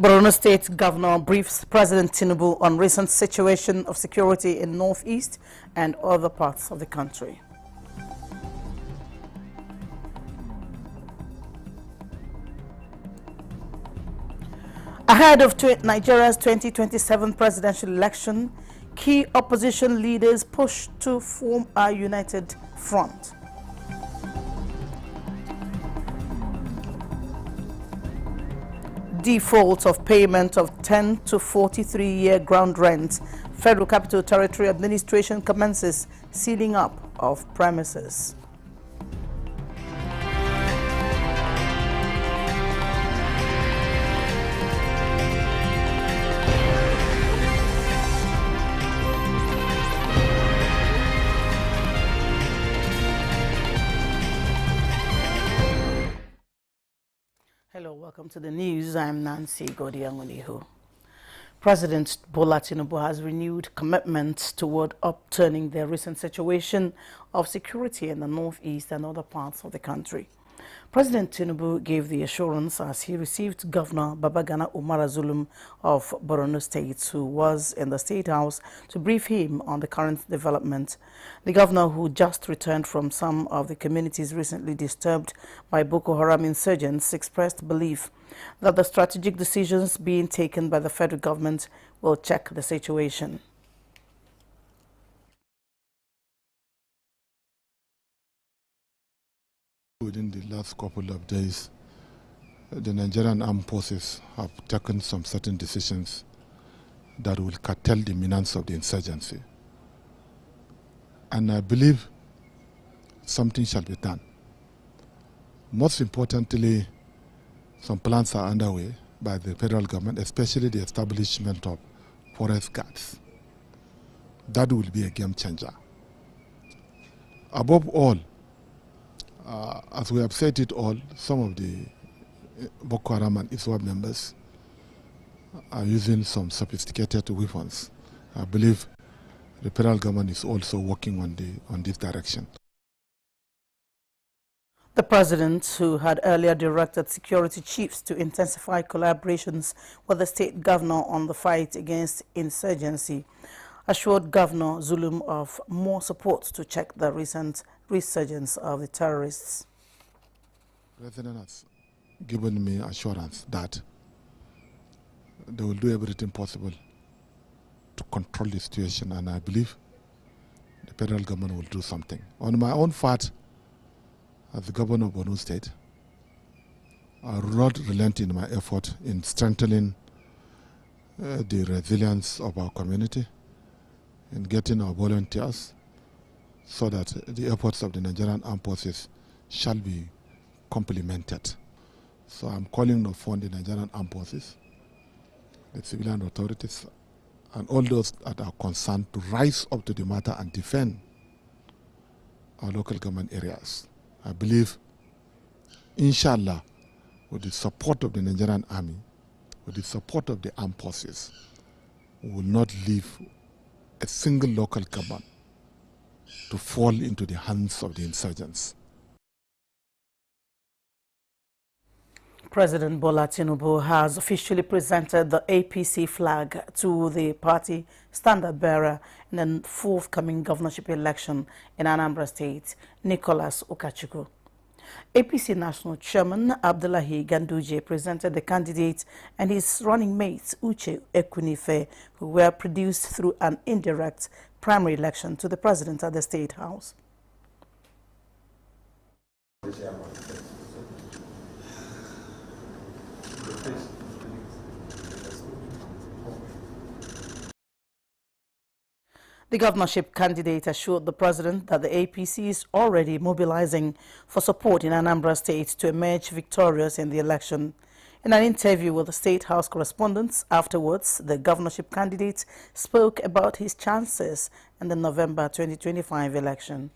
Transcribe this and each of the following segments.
Borno State Governor briefs President Tinubu on recent situation of security in Northeast and other parts of the country. Ahead of Nigeria's 2027 presidential election, key opposition leaders push to form a united front. Default of payment of 10 to 43-year ground rent. Federal Capital Territory Administration commences sealing up of premises. Hello, welcome to the news. I'm Nancy Godiangulihu. President Bola Tinubu has renewed commitment toward upturning the recent situation of security in the Northeast and other parts of the country. President Tinubu gave the assurance as he received Governor Babagana Umara Zulum of Borno State, who was in the State House, to brief him on the current development. The governor, who just returned from some of the communities recently disturbed by Boko Haram insurgents, expressed belief that the strategic decisions being taken by the federal government will check the situation. Within the last couple of days, the Nigerian armed forces have taken some certain decisions that will curtail the menace of the insurgency. And I believe something shall be done. Most importantly, some plans are underway by the federal government, especially the establishment of forest guards. That will be a game changer. Above all, as we have said it all, some of the Boko Haram and ISWAP members are using some sophisticated weapons. I believe the federal government is also working on this direction. The president, who had earlier directed security chiefs to intensify collaborations with the state governor on the fight against insurgency, assured Governor Zulum of more support to check the recent resurgence of the terrorists. The president has given me assurance that they will do everything possible to control the situation, and I believe the federal government will do something. On my own part, as the governor of Borno State, I will not relent in my effort in strengthening the resilience of our community, in getting our volunteers, so that the efforts of the Nigerian armed forces shall be complemented. So I'm calling upon the Nigerian armed forces, the civilian authorities, and all those that are concerned to rise up to the matter and defend our local government areas. I believe, inshallah, with the support of the Nigerian army, with the support of the armed forces, we will not leave a single local government to fall into the hands of the insurgents. President Bola Tinubu has officially presented the APC flag to the party standard bearer in the forthcoming governorship election in Anambra State, Nicholas Ukachukwu. APC National Chairman Abdullahi Ganduje presented the candidate and his running mate Uche Ekwunife, who were produced through an indirect primary election, to the president at the State House. The governorship candidate assured the president that the APC is already mobilizing for support in Anambra State to emerge victorious in the election. In an interview with the State House correspondents afterwards, the governorship candidate spoke about his chances in the November 2025 election.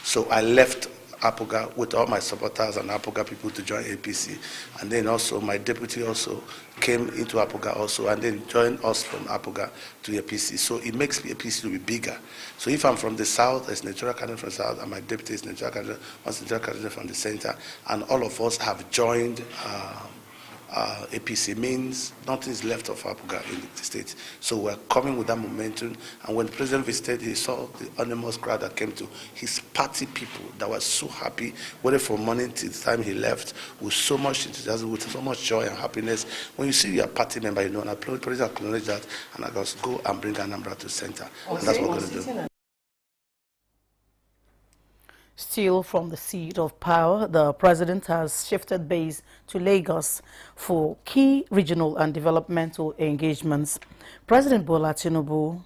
So I left APOGA with all my supporters and APOGA people to join APC. And then also my deputy also came into APOGA also and then joined us from APOGA to APC. So it makes APC to be bigger. So if I'm from the south, there's Nigeria candidate from the south, and my deputy is Nigeria candidate, Nigeria candidate from the center, and all of us have joined APC, means nothing is left of APOGA in the state. So we're coming with that momentum. And when the president visited, he saw the enormous crowd that came to his party people that were so happy, whether from morning till the time he left, with so much enthusiasm, with so much joy and happiness. When you see your party member, you know, and the president acknowledge that, and I just go and bring Anambra to the center. And that's what we're going to do. Still from the seat of power, the president has shifted base to Lagos for key regional and developmental engagements. President Bola Tinubu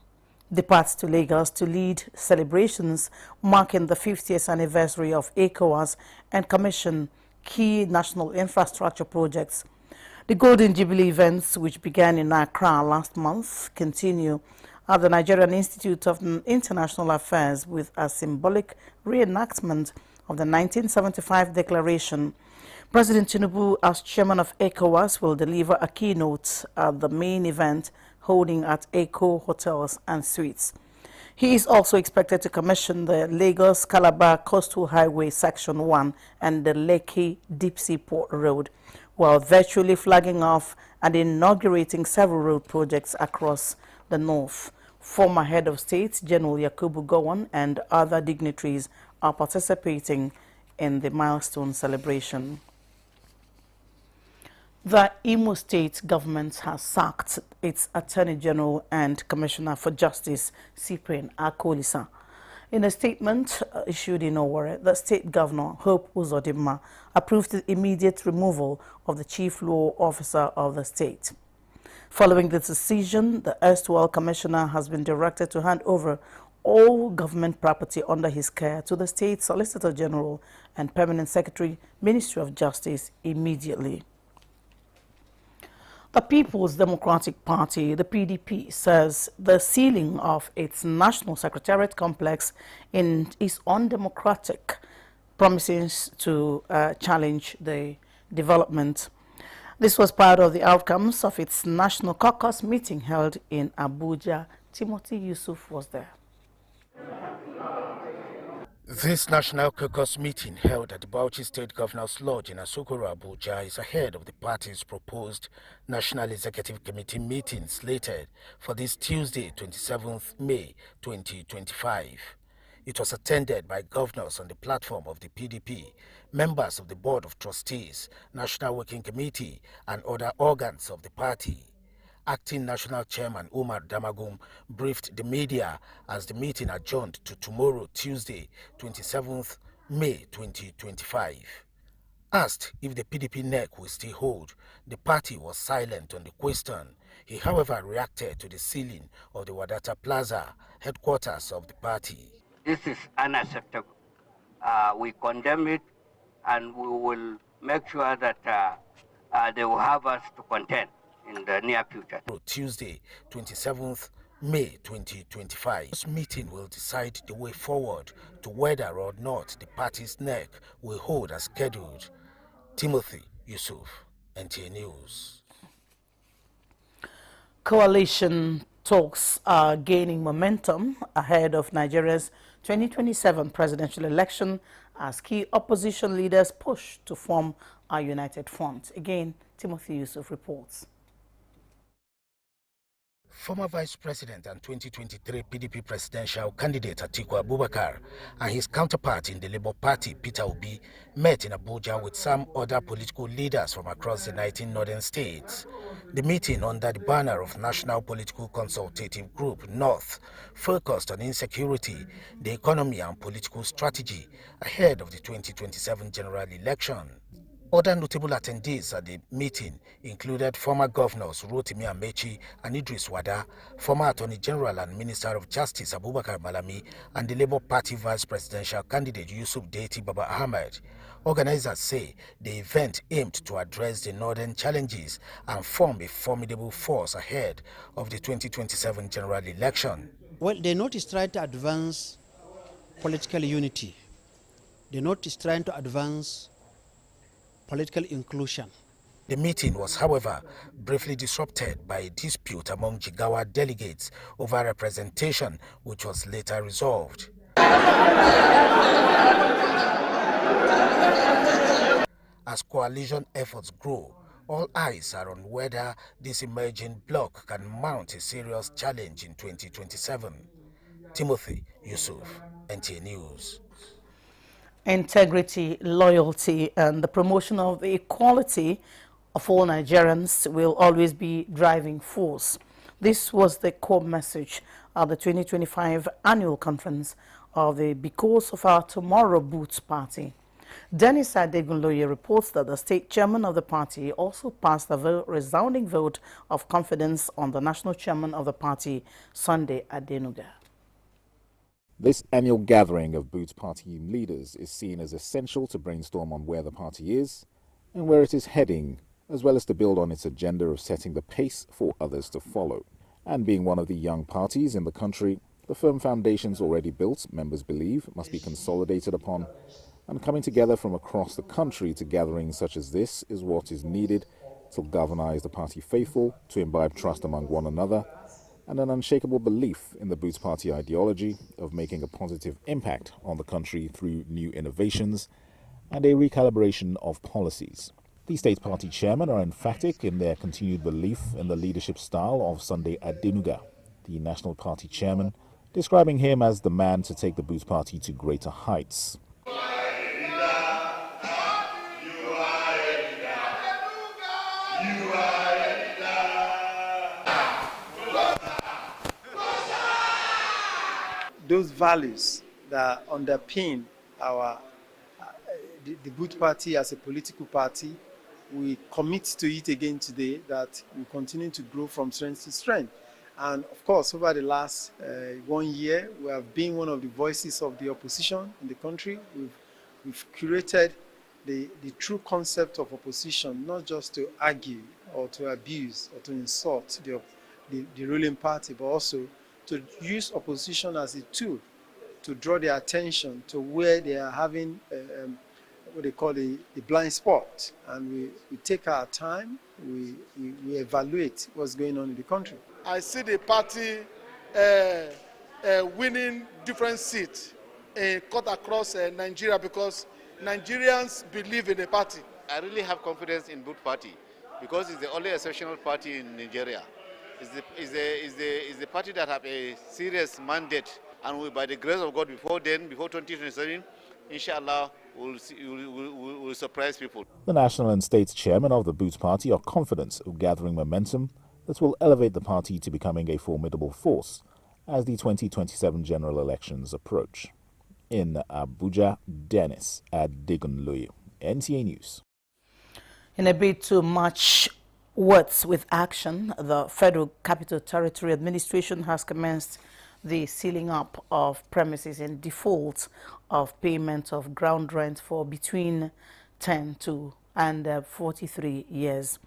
departs to Lagos to lead celebrations marking the 50th anniversary of ECOWAS and commission key national infrastructure projects. The Golden Jubilee events, which began in Accra last month, continue at the Nigerian Institute of International Affairs with a symbolic reenactment of the 1975 declaration. President Tinubu, as chairman of ECOWAS, will deliver a keynote at the main event holding at Eco Hotels and Suites. He is also expected to commission the Lagos-Calabar Coastal Highway Section 1 and the Lekki Deep Sea Port Road, while virtually flagging off and inaugurating several road projects across the north. Former head of state, General Yakubu Gowon, and other dignitaries are participating in the milestone celebration. The Imo State government has sacked its Attorney General and Commissioner for Justice, Cyprian Akolisa. In a statement issued in Owerri, the state governor, Hope Uzodimma, approved the immediate removal of the chief law officer of the state. Following the decision, the erstwhile commissioner has been directed to hand over all government property under his care to the State Solicitor General and Permanent Secretary, Ministry of Justice, immediately. The People's Democratic Party, the PDP, says the sealing of its National Secretariat complex is undemocratic, promising to challenge the development. This was part of the outcomes of its National Caucus meeting held in Abuja. Timothy Yusuf was there. This National Caucus meeting held at the Bauchi State Governor's Lodge in Asokoro, Abuja is ahead of the party's proposed National Executive Committee meeting slated for this Tuesday, 27th May 2025. It was attended by governors on the platform of the PDP, members of the Board of Trustees, National Working Committee, and other organs of the party. Acting National Chairman Umar Damagum briefed the media as the meeting adjourned to tomorrow, Tuesday, 27th May 2025. Asked if the PDP neck will still hold, the party was silent on the question. He, however, reacted to the sealing of the Wadata Plaza, headquarters of the party. This is unacceptable. We condemn it, and we will make sure that they will have us to contend in the near future. Tuesday, 27th May 2025. This meeting will decide the way forward to whether or not the party's neck will hold as scheduled. Timothy Yusuf, NTA News. Coalition talks are gaining momentum ahead of Nigeria's 2027 presidential election as key opposition leaders push to form a united front. Again, Timothy Yusuf reports. Former Vice President and 2023 PDP presidential candidate Atiku Abubakar and his counterpart in the Labour Party, Peter Obi, met in Abuja with some other political leaders from across the 19 northern states. The meeting, under the banner of National Political Consultative Group North, focused on insecurity, the economy and political strategy ahead of the 2027 general election. Other notable attendees at the meeting included former governors Rotimi Amechi and Idris Wada, former Attorney General and Minister of Justice Abubakar Malami, and the Labour Party Vice Presidential candidate Yusuf Deiti Baba Ahmed. Organizers say the event aimed to address the northern challenges and form a formidable force ahead of the 2027 general election. Well, the notice tried to advance political unity, The North is trying to advance political inclusion. The meeting was, however, briefly disrupted by a dispute among Jigawa delegates over representation, which was later resolved. As coalition efforts grow, all eyes are on whether this emerging bloc can mount a serious challenge in 2027. Timothy Yusuf, NTA News. Integrity, loyalty, and the promotion of the equality of all Nigerians will always be driving force. This was the core message at the 2025 annual conference of the Because of Our Tomorrow Boots Party. Dennis Adegunloye reports that the state chairman of the party also passed a resounding vote of confidence on the national chairman of the party, Sunday Adenuga. This annual gathering of Boots Party leaders is seen as essential to brainstorm on where the party is and where it is heading, as well as to build on its agenda of setting the pace for others to follow. And being one of the young parties in the country, the firm foundations already built, members believe, must be consolidated upon, and coming together from across the country to gatherings such as this is what is needed to galvanize the party faithful, to imbibe trust among one another, and an unshakable belief in the Boots Party ideology of making a positive impact on the country through new innovations and a recalibration of policies. The state party chairmen are emphatic in their continued belief in the leadership style of Sunday Adenuga, the national party chairman, describing him as the man to take the Boots Party to greater heights. Those values that underpin the Boots Party as a political party, we commit to it again today, that we continue to grow from strength to strength. And of course, over the last 1 year, we have been one of the voices of the opposition in the country. We've curated the true concept of opposition, not just to argue or to abuse or to insult the ruling party, but also to use opposition as a tool to draw their attention to where they are having what they call the blind spot. And we take our time, we evaluate what's going on in the country. I see the party winning different seats cut across Nigeria, because Nigerians believe in the party. I really have confidence in Boots Party because it's the only exceptional party in Nigeria. It's the party that have a serious mandate, and by the grace of God, before 2027, inshallah, we'll surprise people. The national and state chairman of the Boots Party are confident of gathering momentum that will elevate the party to becoming a formidable force as the 2027 general elections approach. In Abuja, Dennis Adegunloye, NTA News. In a bid to match words with action, the Federal Capital Territory Administration has commenced the sealing up of premises in default of payment of ground rent for between 10 to and 43 years.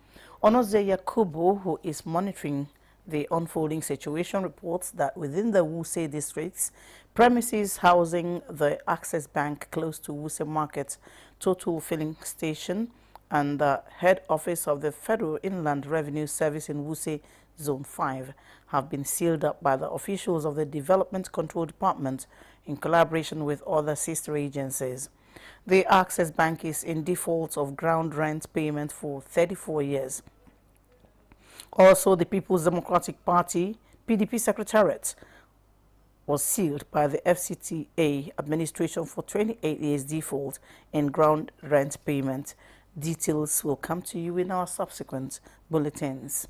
Onoze Yakubu, who is monitoring the unfolding situation, reports that within the Wuse districts, premises housing the Access Bank close to Wuse Market, Total Filling Station, and the head office of the Federal Inland Revenue Service in Wuse Zone 5 have been sealed up by the officials of the Development Control Department in collaboration with other sister agencies. The Access Bank is in default of ground rent payment for 34 years. Also, the People's Democratic Party, PDP Secretariat, was sealed by the FCTA administration for 28 years default in ground rent payment. Details will come to you in our subsequent bulletins.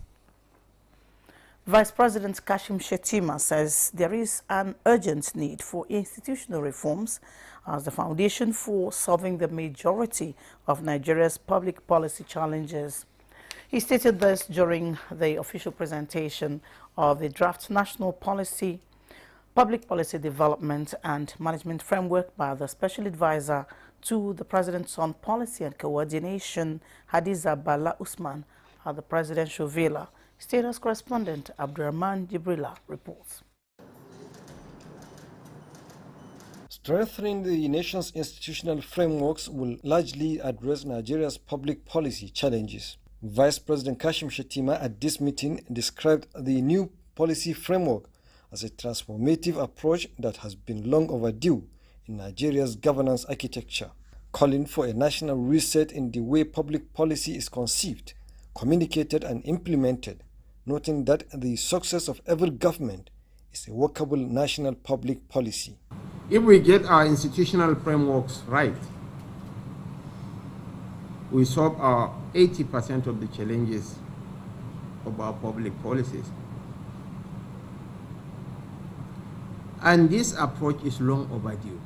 Vice President Kashim Shettima says there is an urgent need for institutional reforms as the foundation for solving the majority of Nigeria's public policy challenges. He stated this during the official presentation of the draft national policy, public policy development and management framework by the special advisor to the President on Policy and Coordination, Hadiza Bala Usman, at the Presidential Villa. Status correspondent Abdurrahman Jibrila reports. Strengthening the nation's institutional frameworks will largely address Nigeria's public policy challenges. Vice President Kashim Shettima at this meeting described the new policy framework as a transformative approach that has been long overdue in Nigeria's governance architecture, calling for a national reset in the way public policy is conceived, communicated and implemented, noting that the success of every government is a workable national public policy. If we get our institutional frameworks right, we solve our 80% of the challenges of our public policies. And this approach is long overdue.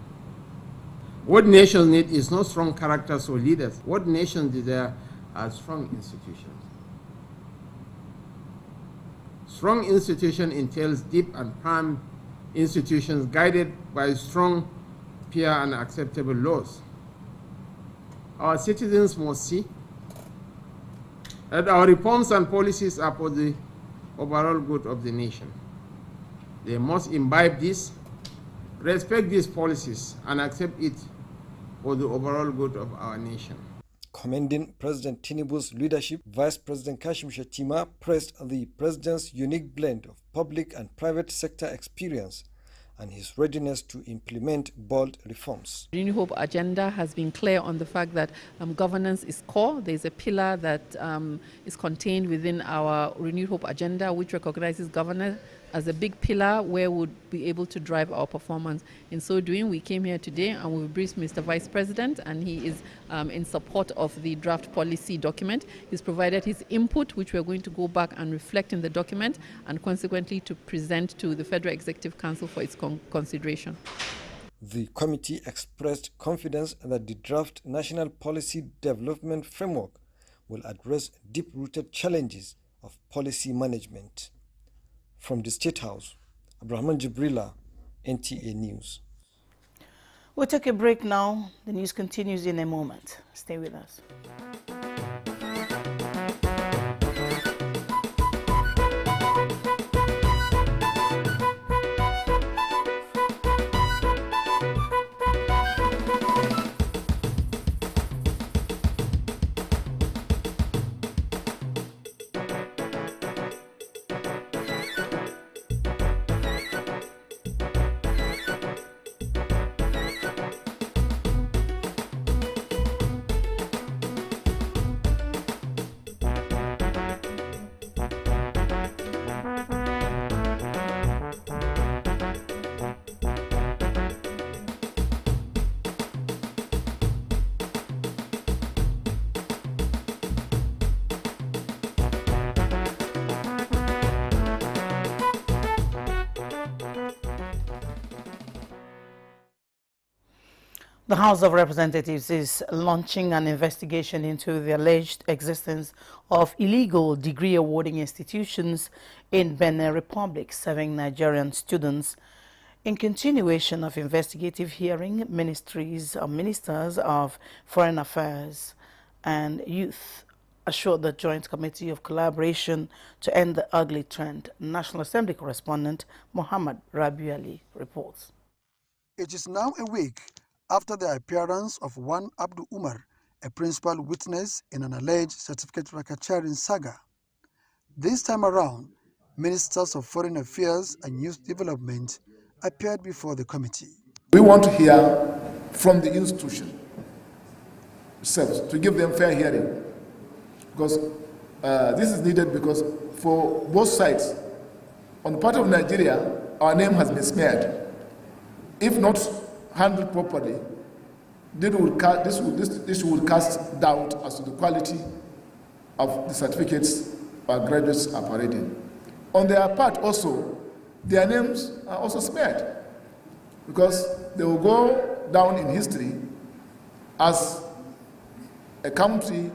What nations need is not strong characters or leaders. What nations desire are strong institutions. Strong institution entails deep and firm institutions guided by strong, fair and acceptable laws. Our citizens must see that our reforms and policies are for the overall good of the nation. They must imbibe this, respect these policies, and accept it for the overall good of our nation. Commending President Tinubu's leadership, Vice President Kashim Shettima praised the President's unique blend of public and private sector experience and his readiness to implement bold reforms. The Renewed Hope agenda has been clear on the fact that governance is core. There's a pillar that is contained within our Renewed Hope agenda, which recognizes governance as a big pillar where we'll be able to drive our performance. In so doing, we came here today and we've briefed Mr. Vice President, and he is in support of the draft policy document. He's provided his input, which we're going to go back and reflect in the document and consequently to present to the Federal Executive Council for its consideration. The committee expressed confidence that the draft National Policy Development Framework will address deep-rooted challenges of policy management. From the State House, Abrahman Jibrila, NTA News. We'll take a break now. The news continues in a moment. Stay with us. The House of Representatives is launching an investigation into the alleged existence of illegal degree awarding institutions in Benin Republic serving Nigerian students. In continuation of investigative hearing, ministers of Foreign Affairs and Youth assured the Joint Committee of Collaboration to end the ugly trend. National Assembly correspondent Muhammad Rabiu Ali reports. It is now a week after the appearance of one Abdul Umar, a principal witness in an alleged certificate racketeering saga. This time around, ministers of Foreign Affairs and Youth Development appeared before the committee. We want to hear from the institution itself to give them fair hearing, because this is needed because for both sides, on the part of Nigeria, our name has been smeared. If not handled properly, this will cast doubt as to the quality of the certificates our graduates are parading. On their part also, their names are also smeared, because they will go down in history as a country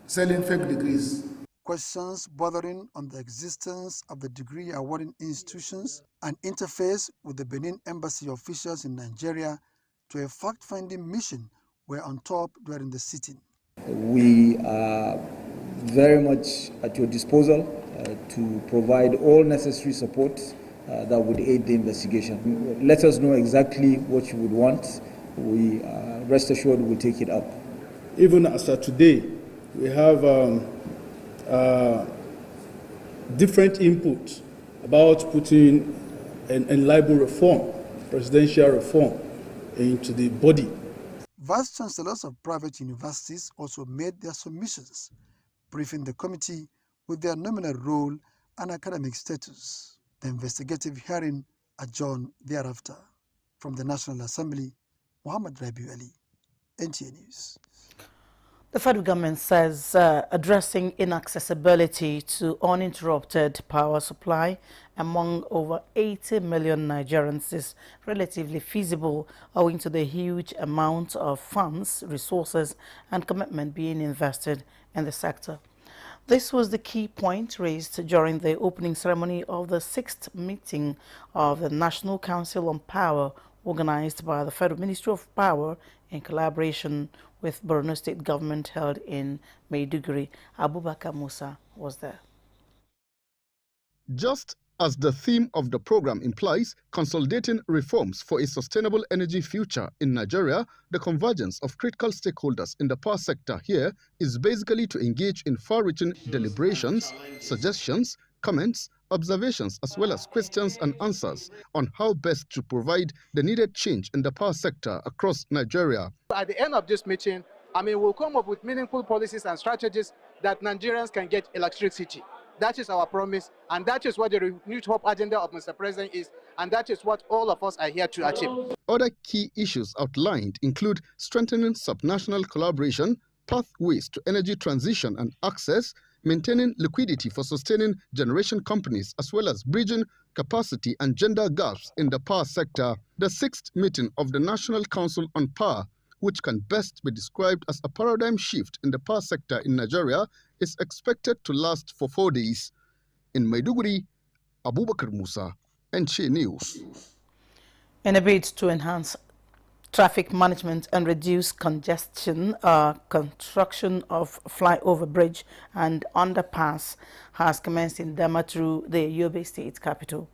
selling fake degrees. Questions bordering on the existence of the degree awarding institutions and interface with the Benin Embassy officials in Nigeria to a fact-finding mission were on top during the sitting. We are very much at your disposal to provide all necessary support that would aid the investigation. Let us know exactly what you would want. We rest assured we'll take it up. Even as of today, we have different inputs about putting an libel reform, presidential reform, into the body. Vice chancellors of private universities also made their submissions, briefing the committee with their nominal role and academic status. The investigative hearing adjourned thereafter. From the National Assembly, Muhammad Rabiu Ali, NTA News. The federal government says addressing inaccessibility to uninterrupted power supply among over 80 million Nigerians is relatively feasible owing to the huge amount of funds, resources and commitment being invested in the sector. This was the key point raised during the opening ceremony of the 6th meeting of the National Council on Power, organized by the Federal Ministry of Power in collaboration with Borno State government, held in Maiduguri. Abubakar Musa was there. Just as the theme of the program implies, consolidating reforms for a sustainable energy future in Nigeria, the convergence of critical stakeholders in the power sector here is basically to engage in far-reaching deliberations, suggestions, comments, observations, as well as questions and answers on how best to provide the needed change in the power sector across Nigeria. At the end of this meeting, we'll come up with meaningful policies and strategies that Nigerians can get electricity. That is our promise, and that is what the renewed hope agenda of Mr. President is, and that is what all of us are here to achieve. Other key issues outlined include strengthening subnational collaboration, pathways to energy transition and access, maintaining liquidity for sustaining generation companies, as well as bridging capacity and gender gaps in the power sector. The 6th meeting of the National Council on Power, which can best be described as a paradigm shift in the power sector in Nigeria, is expected to last for 4 days. In Maiduguri, Abubakar Musa, NTA News. In a bid to enhance traffic management and reduce congestion, construction of flyover bridge and underpass has commenced in Damaturu, the Yobe State capital.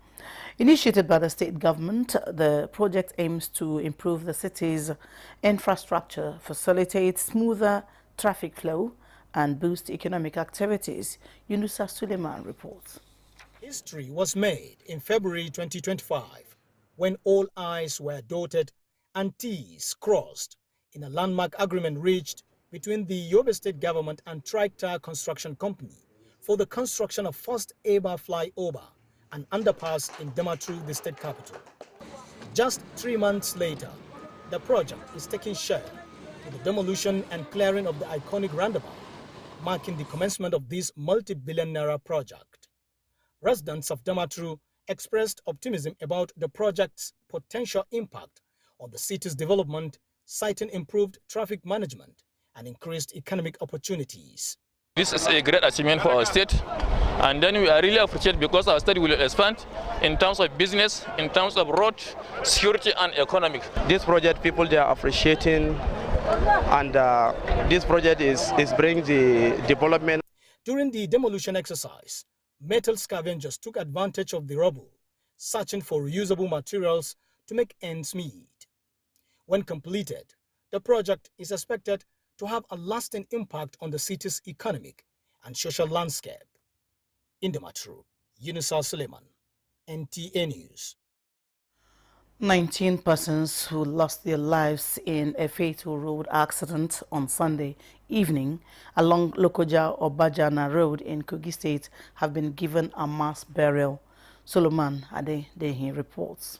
Initiated by the state government, the project aims to improve the city's infrastructure, facilitate smoother traffic flow, and boost economic activities. Yunusa Suleiman reports. History was made in February 2025 when all I's were dotted and T's crossed in a landmark agreement reached between the Yobe State government and Tractor Construction Company for the construction of first ever flyover and underpass in Damaturu, the state capital. Just 3 months later, the project is taking shape with the demolition and clearing of the iconic roundabout, marking the commencement of this multi-billion naira project. Residents of Damaturu expressed optimism about the project's potential impact on the city's development, citing improved traffic management and increased economic opportunities. This is a great achievement for our state, and then we are really appreciated because our state will expand in terms of business, in terms of road, security and economic. This project, people they are appreciating, and this project is bringing the development. During the demolition exercise, metal scavengers took advantage of the rubble, searching for reusable materials to make ends meet. When completed, the project is expected to have a lasting impact on the city's economic and social landscape. In Damaturu, Yunusa Suleiman, NTA News. 19 persons who lost their lives in a fatal road accident on Sunday evening along Lokoja-Obajana Road in Kogi State have been given a mass burial. Solomon Adedehi reports.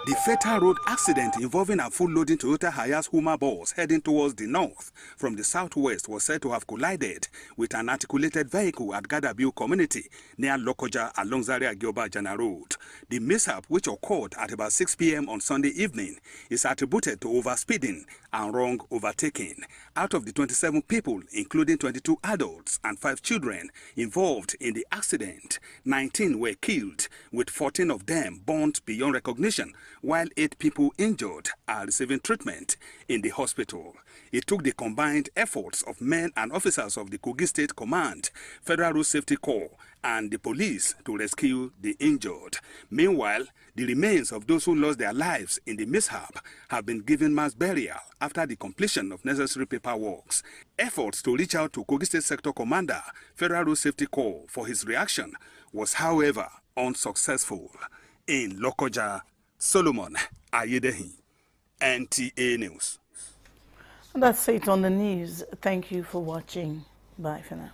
The fatal road accident involving a full-loading Toyota Hiace Hummer bus heading towards the north from the southwest was said to have collided with an articulated vehicle at Gadabiu community near Lokoja along Zaria-Obajana Road. The mishap, which occurred at about 6 p.m. on Sunday evening, is attributed to overspeeding and wrong overtaking. Out of the 27 people, including 22 adults and 5 children involved in the accident, 19 were killed, with 14 of them burnt beyond recognition, while 8 people injured are receiving treatment in the hospital. It took the combined efforts of men and officers of the Kogi State Command, Federal Road Safety Corps, and the police to rescue the injured. Meanwhile, the remains of those who lost their lives in the mishap have been given mass burial after the completion of necessary paperwork. Efforts to reach out to Kogi State Sector Commander, Federal Road Safety Corps, for his reaction was, however, unsuccessful. In Lokoja, Solomon Ayedehi, NTA News. That's it on the news. Thank you for watching. Bye for now.